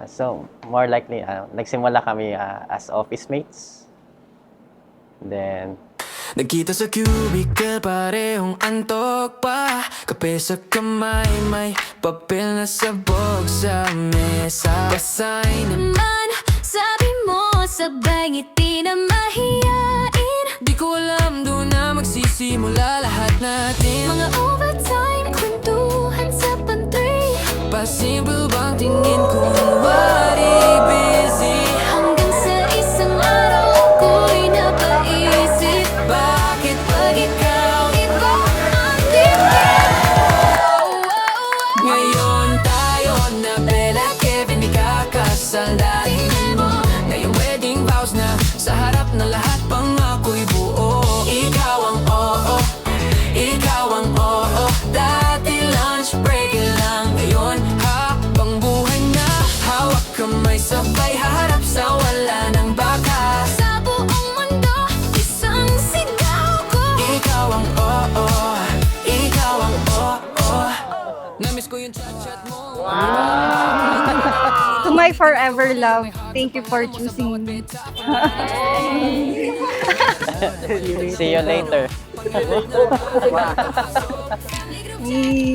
So, more likely, nagsimula kami as office mates. Then, Nagkita sa cubicle, parehong antok pa. Kape sa kamay, may papel na sabog sa mesa. Basahin naman, sabi mo, sabay ngiti na mahiyain. Di ko alam, doon na magsisimula lahat natin. Mga overtime, kwentuhan sa pantry. Pasimple bang tingin kung wari busy? Hanggang sa isang araw ko'y napaisip, bakit pag ikaw iba ang tingin? Ngayon tayo na Bella Kevin, ikakasal dahil mo. Ngayong wedding vows na sa harap ng lahat, pangako'y buo. Ikaw ang oo, ikaw ang oo. Dati lunch break lang, ngayon habang buhay na. Hawak kamay sabay harap sa wala ng bakas. Sa buong mundo, isang sigaw ko. Ikaw ang oo, ikaw ang oo. Namiss ko yung chat-chat mo. To my forever love, thank you for choosing me. see you later.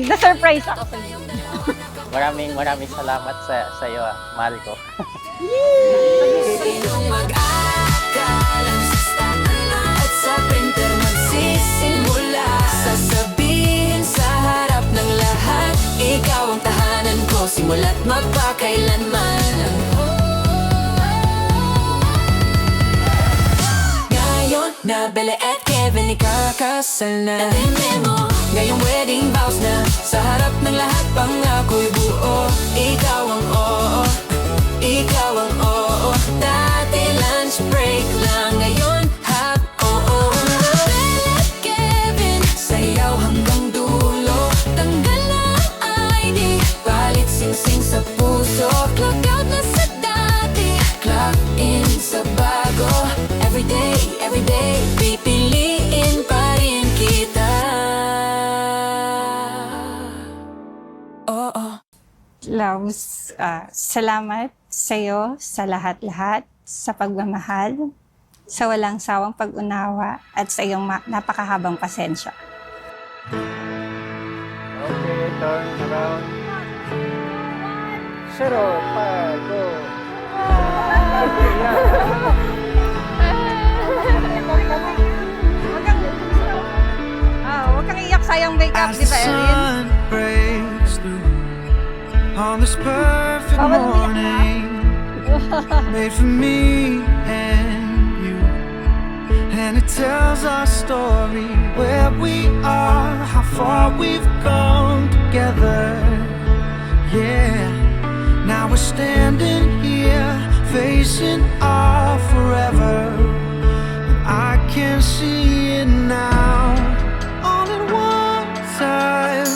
Na-surprise ako sa iyo. Maraming salamat sa iyo, mahal ko. Sinong mag-akala sa at sa printer magsisimula. Sasabihin sa harap ng lahat, ikaw ang tahanan ko, simula't magpakailanman. Ngayon na Bella at Kevin, ikakasal na. Mo, Ngayong wedding vows na sa harap ng lahat, pangako'y buo. Ikaw ang oo, ikaw ang oo. Dati lunch break lang, ngayon hap oo. Bella at Kevin, Sayaw hanggang dulo, tanggal na ang ID. palit sing-sing sa puso. Clock out na sa dati. Clock in sa bago. Everyday, pipiliin pa rin kita. Oo. Loves, salamat sa iyo sa lahat-lahat, sa pagmamahal, sa walang sawang pag-unawa, at sa iyong napakahabang pasensya. Okay, turn around. 0, 5, go. Huwag kang iyak, sayang makeup, As di the ba, Erin? sun breaks through on this perfect Bawal umiyak na. morning, made for me and you, and it tells our story, where we are, how far we've come together. Yeah, now we're standing here, facing our forever, and I can see it now. All at once I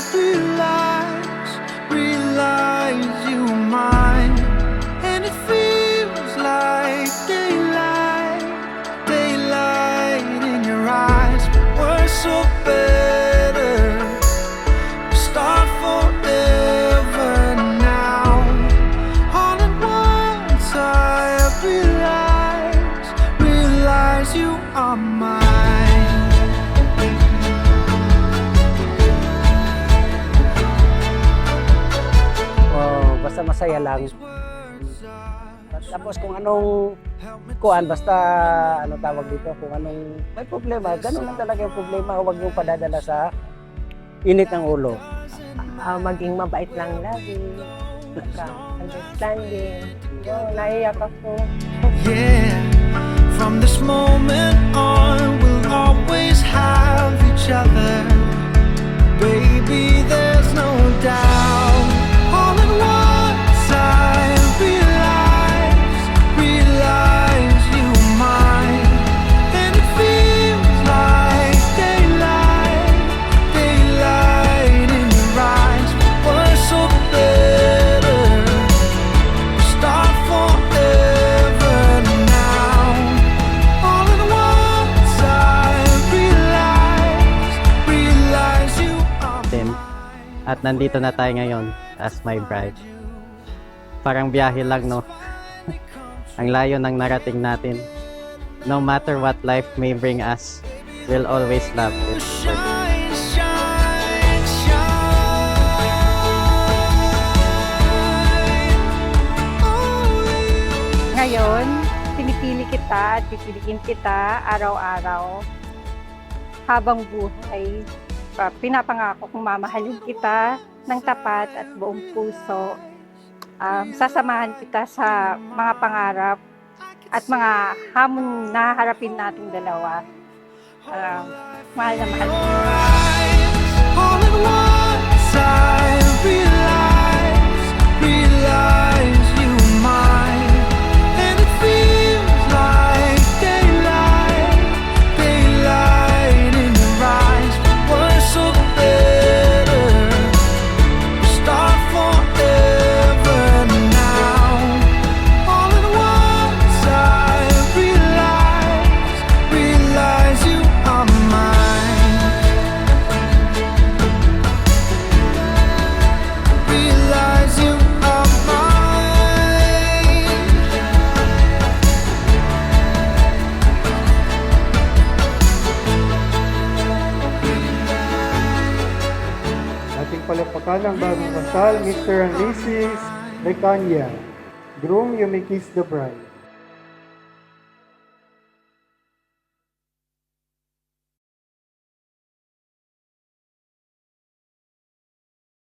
realize you are mine, and it feels like daylight in your eyes. We're so better, start forever now. All at once I realize you are mine. Oh, basta masaya lang. Tapos kung anong kuan, basta ano tawag dito, kung anong may problema, ganun lang talaga yung problema, huwag yung padadala sa init ng ulo. Maging mabait lang lagi, understanding. Naiyak ako. Yeah, from this moment on, we'll always have each other. Baby, there's no doubt. All at once I realize you are mine, and it feels like daylight in your eyes. We're so better, start forever now. All at once I realize you are Then, at nandito na tayo ngayon as my bride. Parang biyahe lang, no? Ang layo ng narating natin. No matter what life may bring us, we'll always love it. Shine, shine, shine. Only you. Ngayon, pinipili kita at pipiliin kita araw-araw habang buhay. Pinapangako kong mamahalin kita ng tapat at buong puso. Sasamahan kita sa mga pangarap at mga hamon na harapin nating dalawa. Mahal na mahal. All at once I realize you are mine, and it feels like daylight in your eyes. We're so better, start forever now. All at once I realize you are mine. Realize you are mine. Ating palapakan ang bagong kasal, Mr. and Mrs. Recania. Groom, you may kiss the bride.